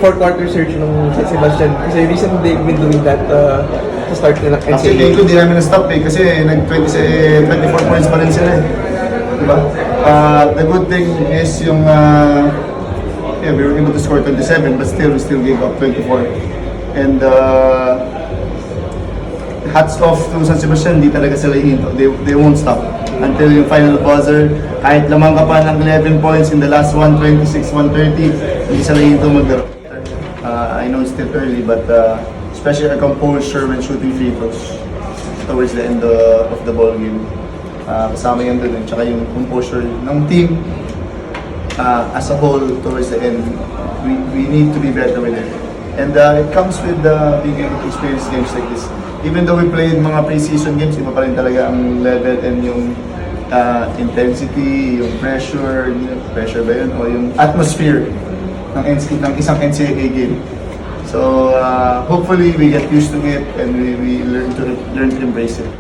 four quarter search nung si Sebastian. Kasi recently they've been doing that sa start nila. Actually, hindi namin na-stop kasi nag-24 points pa rin sila Diba? The good thing is yung we were able to score 27 but we still gave up 24. And hats off to San Sebastian, hindi talaga sila hihinto. They won't stop until yung final buzzer. Kahit lamang ka pa ng 11 points in the last 126, 130, hindi sila hihinto maglaro. I know it's still early, but especially our composure when shooting free throws towards the end of the ball game. Kasama yun doon, tsaka yung composure ng team as a whole towards the end. We need to be better with it. And it comes with being able to experience games like this. Even though we played mga pre-season games, iba pa rin talaga ang level and yung intensity, yung pressure ba yun? O yung atmosphere ng isang NCAA game. So hopefully we get used to it and we learn to embrace it.